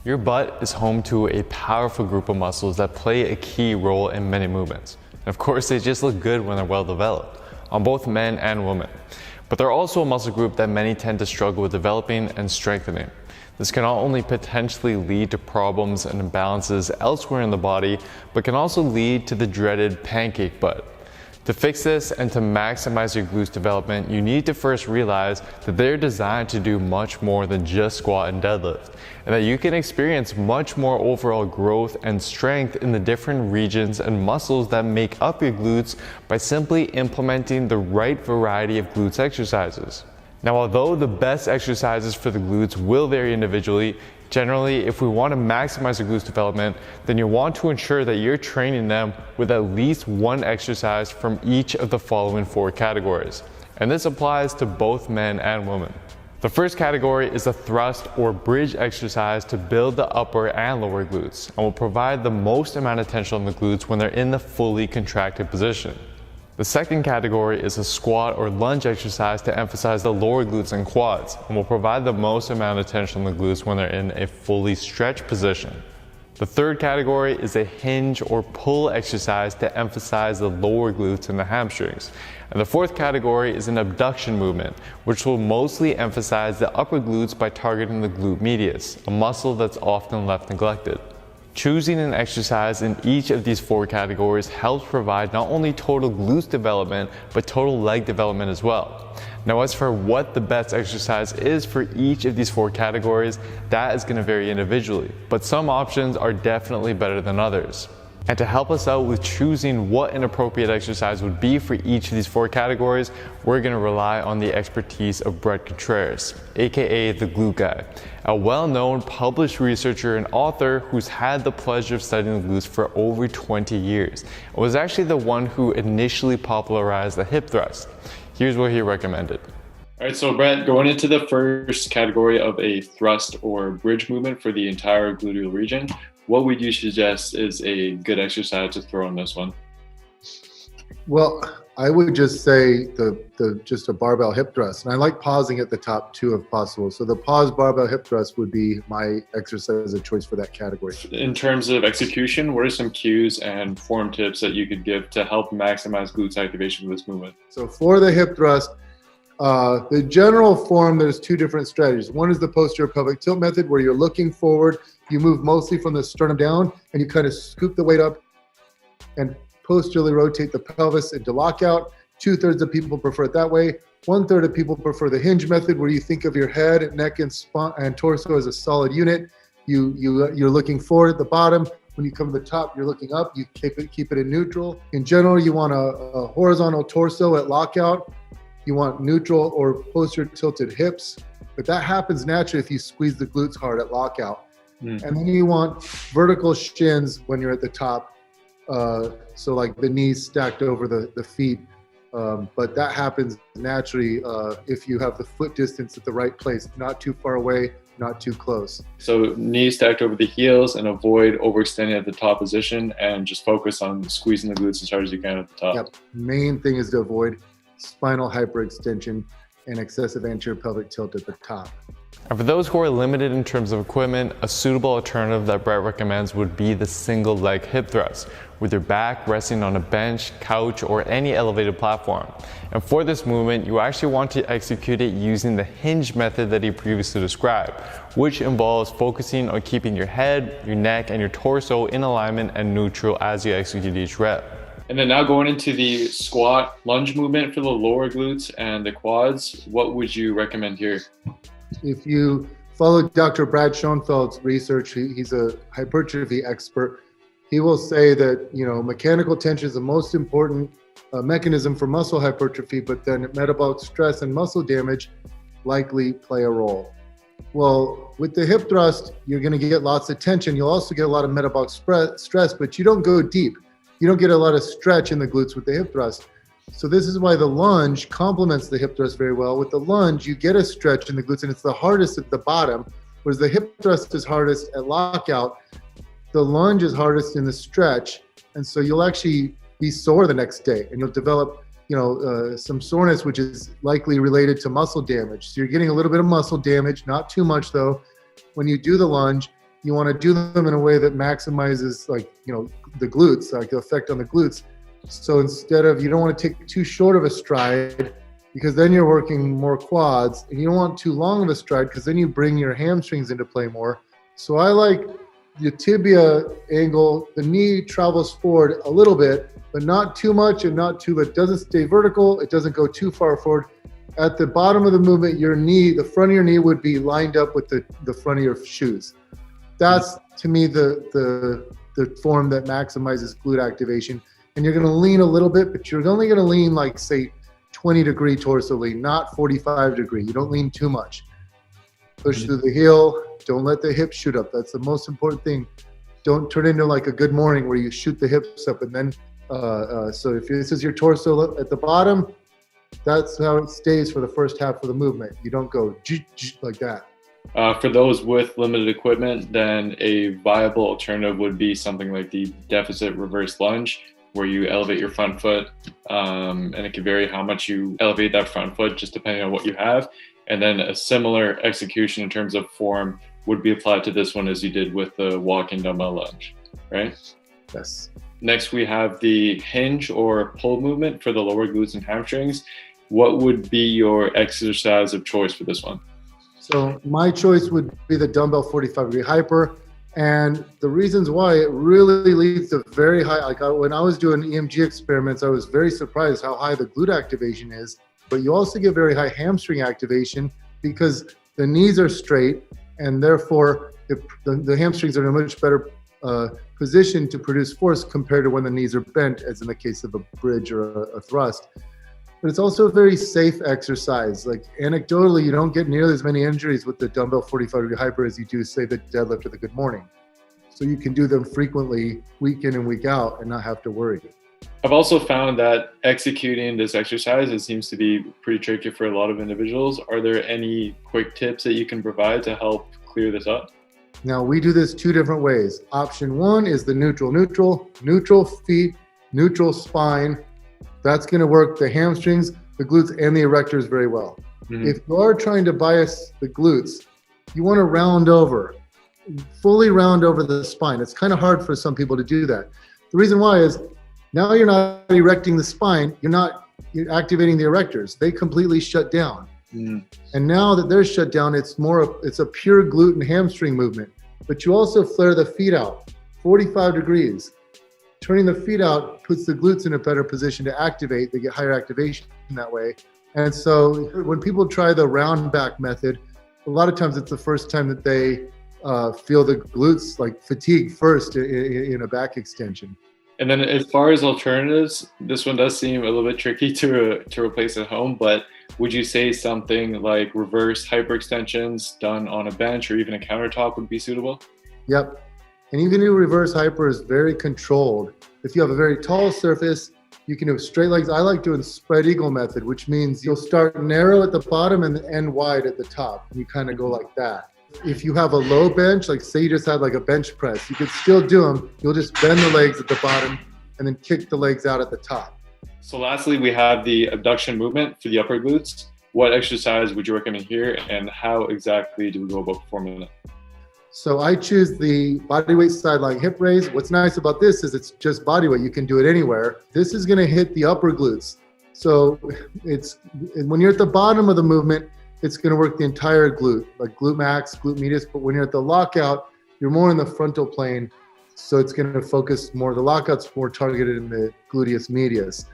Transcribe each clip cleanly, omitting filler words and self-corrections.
Your butt is home to a powerful group of muscles that play a key role in many movements. And of course, they just look good when they're well developed, on both men and women. But they're also a muscle group that many tend to struggle with developing and strengthening. This can not only potentially lead to problems and imbalances elsewhere in the body, but can also lead to the dreaded pancake butt. To fix this and to maximize your glutes development, you need to first realize that they're designed to do much more than just squat and deadlift, and that you can experience much more overall growth and strength in the different regions and muscles that make up your glutes by simply implementing the right variety of glutes exercises. Now, although the best exercises for the glutes will vary individually, generally, if we want to maximize the glutes development, then you want to ensure that you're training them with at least one exercise from each of the following 4 categories. And this applies to both men and women. The first category is a thrust or bridge exercise to build the upper and lower glutes, and will provide the most amount of tension on the glutes when they're in the fully contracted position. The second category is a squat or lunge exercise to emphasize the lower glutes and quads, and will provide the most amount of tension on the glutes when they're in a fully stretched position. The third category is a hinge or pull exercise to emphasize the lower glutes and the hamstrings. And the fourth category is an abduction movement, which will mostly emphasize the upper glutes by targeting the glute medius, a muscle that's often left neglected. Choosing an exercise in each of these 4 categories helps provide not only total glutes development, but total leg development as well. Now, as for what the best exercise is for each of these 4 categories, that is going to vary individually, but some options are definitely better than others. And to help us out with choosing what an appropriate exercise would be for each of these 4 categories, we're going to rely on the expertise of Bret Contreras, aka the Glute Guy, a well-known published researcher and author who's had the pleasure of studying the glutes for over 20 years, and was actually the one who initially popularized the hip thrust. Here's what he recommended. All right, so Bret, going into the first category of a thrust or bridge movement for the entire gluteal region, what would you suggest is a good exercise to throw in this one? Well, I would just say just a barbell hip thrust. And I like pausing at the top too if possible. So the pause barbell hip thrust would be my exercise of choice for that category. In terms of execution, what are some cues and form tips that you could give to help maximize glutes activation with this movement? So for the hip thrust, the general form, there's 2 different strategies. One is the posterior pelvic tilt method, where you're looking forward. You move mostly from the sternum down, and you kind of scoop the weight up and posteriorly rotate the pelvis into lockout. 2/3 of people prefer it that way. 1/3 of people prefer the hinge method, where you think of your head, neck, and torso as a solid unit. You're looking forward at the bottom. When you come to the top, you're looking up. You keep it in neutral. In general, you want a horizontal torso at lockout. You want neutral or posterior tilted hips, but that happens naturally if you squeeze the glutes hard at lockout. And then you want vertical shins when you're at the top. So like the knees stacked over the feet. But that happens naturally if you have the foot distance at the right place, not too far away, not too close. So knees stacked over the heels and avoid overextending at the top position, and just focus on squeezing the glutes as hard as you can at the top. Yep. Main thing is to avoid spinal hyperextension and excessive anterior pelvic tilt at the top. And for those who are limited in terms of equipment, a suitable alternative that Bret recommends would be the single leg hip thrust, with your back resting on a bench, couch, or any elevated platform. And for this movement, you actually want to execute it using the hinge method that he previously described, which involves focusing on keeping your head, your neck, and your torso in alignment and neutral as you execute each rep. And then now going into the squat lunge movement for the lower glutes and the quads, what would you recommend here? If you follow Dr. Brad Schoenfeld's research, he's a hypertrophy expert. He will say that, mechanical tension is the most important mechanism for muscle hypertrophy, but then metabolic stress and muscle damage likely play a role. Well, with the hip thrust, you're going to get lots of tension. You'll also get a lot of metabolic stress, but you don't go deep. You don't get a lot of stretch in the glutes with the hip thrust. So this is why the lunge complements the hip thrust very well. With the lunge, you get a stretch in the glutes, and it's the hardest at the bottom, whereas the hip thrust is hardest at lockout. The lunge is hardest in the stretch, and so you'll actually be sore the next day, and you'll develop some soreness, which is likely related to muscle damage. So you're getting a little bit of muscle damage, not too much though, when you do the lunge. you want to do them in a way that maximizes the glutes, like the effect on the glutes. So instead of, you don't want to take too short of a stride because then you're working more quads, and you don't want too long of a stride because then you bring your hamstrings into play more. So I like the tibia angle, the knee travels forward a little bit, but not too much and not too, it doesn't stay vertical, it doesn't go too far forward. At the bottom of the movement, your knee, the front of your knee would be lined up with the front of your shoes. That's, to me, the form that maximizes glute activation. And you're gonna lean a little bit, but you're only gonna lean like, say, 20-degree torso lean, not 45-degree. You don't lean too much. Push through the heel. Don't let the hips shoot up. That's the most important thing. Don't turn into like a good morning where you shoot the hips up and then, so if this is your torso at the bottom, that's how it stays for the first half of the movement. You don't go like that. For those with limited equipment, then a viable alternative would be something like the deficit reverse lunge, where you elevate your front foot, and it can vary how much you elevate that front foot just depending on what you have. And then a similar execution in terms of form would be applied to this one as you did with the walking dumbbell lunge, right? Yes. Next, we have the hinge or pull movement for the lower glutes and hamstrings. What would be your exercise of choice for this one? So my choice would be the dumbbell 45-degree hyper. And the reasons why, it really leads to very high, when I was doing EMG experiments, I was very surprised how high the glute activation is, but you also get very high hamstring activation because the knees are straight, and therefore the hamstrings are in a much better position to produce force compared to when the knees are bent, as in the case of a bridge or a thrust. But it's also a very safe exercise. Like anecdotally, you don't get nearly as many injuries with the dumbbell 45-degree hyper as you do, say, the deadlift or the good morning. So you can do them frequently, week in and week out, and not have to worry. I've also found that executing this exercise, it seems to be pretty tricky for a lot of individuals. Are there any quick tips that you can provide to help clear this up? Now, we do this two different ways. Option one is the neutral feet, neutral spine. That's going to work the hamstrings, the glutes, and the erectors very well. Mm-hmm. If you are trying to bias the glutes, you want to round over, fully round over the spine. It's kind of hard for some people to do that. The reason why is now you're not erecting the spine, you're activating the erectors. They completely shut down. Mm-hmm. And now that they're shut down, it's a pure glute and hamstring movement. But you also flare the feet out, 45 degrees. Turning the feet out puts the glutes in a better position to activate. They get higher activation that way. And so when people try the round back method, a lot of times it's the first time that they feel the glutes like fatigue first in a back extension. And then as far as alternatives, this one does seem a little bit tricky to replace at home, but would you say something like reverse hyperextensions done on a bench or even a countertop would be suitable? Yep. And even a reverse hyper is very controlled. If you have a very tall surface, you can do straight legs. I like doing spread eagle method, which means you'll start narrow at the bottom and end wide at the top. And you kind of go like that. If you have a low bench, like say you just had like a bench press, you could still do them. You'll just bend the legs at the bottom and then kick the legs out at the top. So lastly, we have the abduction movement for the upper glutes. What exercise would you recommend here, and how exactly do we go about performing it? So I choose the bodyweight sideline hip raise. What's nice about this is it's just bodyweight. You can do it anywhere. This is going to hit the upper glutes. So when you're at the bottom of the movement, it's going to work the entire glute, like glute max, glute medius. But when you're at the lockout, you're more in the frontal plane. So it's going to focus more, the lockout's more targeted in the gluteus medius.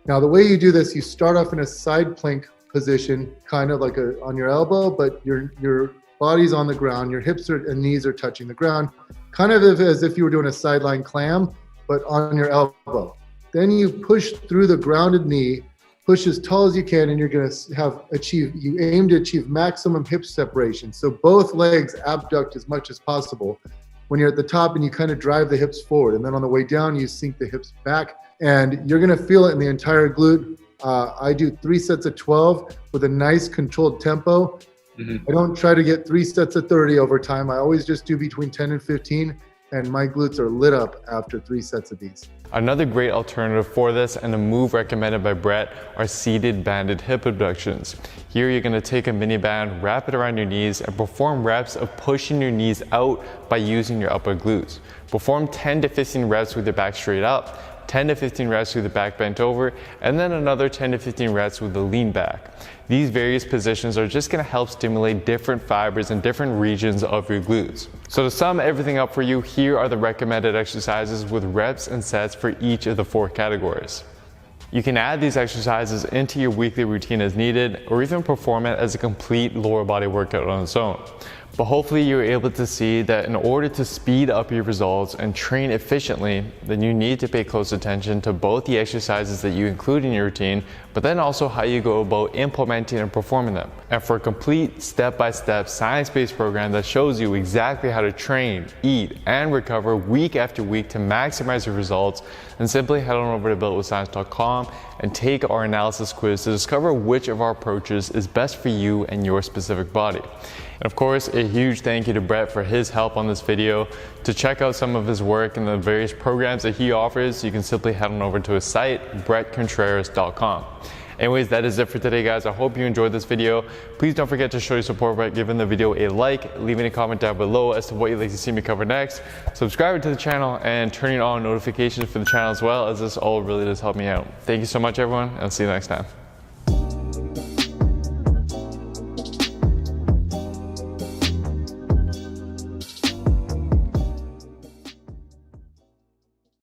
Now, the way you do this, you start off in a side plank position, kind of like on your elbow, but your body's on the ground, your hips and knees are touching the ground, kind of as if you were doing a sideline clam, but on your elbow. Then you push through the grounded knee, push as tall as you can, and you're going to you aim to achieve maximum hip separation. So both legs abduct as much as possible. When you're at the top and you kind of drive the hips forward, and then on the way down, you sink the hips back, and you're going to feel it in the entire glute. I do 3 sets of 12 with a nice controlled tempo. Mm-hmm. I don't try to get 3 sets of 30 over time. I always just do between 10 and 15. and my glutes are lit up after 3 sets of these. Another great alternative for this and a move recommended by Bret are seated banded hip abductions. Here you're going to take a mini band, wrap it around your knees, and perform reps of pushing your knees out by using your upper glutes. Perform 10 to 15 reps with your back straight up, 10 to 15 reps with the back bent over, and then another 10 to 15 reps with the lean back. These various positions are just going to help stimulate different fibers in different regions of your glutes. So to sum everything up for you, here are the recommended exercises with reps and sets for each of the 4 categories. You can add these exercises into your weekly routine as needed, or even perform it as a complete lower body workout on its own. But hopefully you're able to see that in order to speed up your results and train efficiently, then you need to pay close attention to both the exercises that you include in your routine, but then also how you go about implementing and performing them. And for a complete step-by-step science-based program that shows you exactly how to train, eat, and recover week after week to maximize your results, then simply head on over to builtwithscience.com and take our analysis quiz to discover which of our approaches is best for you and your specific body. And of course, a huge thank you to Bret for his help on this video. To check out some of his work and the various programs that he offers, you can simply head on over to his site, bretcontreras.com. Anyways, that is it for today, guys. I hope you enjoyed this video. Please don't forget to show your support by giving the video a like, leaving a comment down below as to what you'd like to see me cover next, subscribing to the channel, and turning on notifications for the channel as well, as this all really does help me out. Thank you so much, everyone, and I'll see you next time.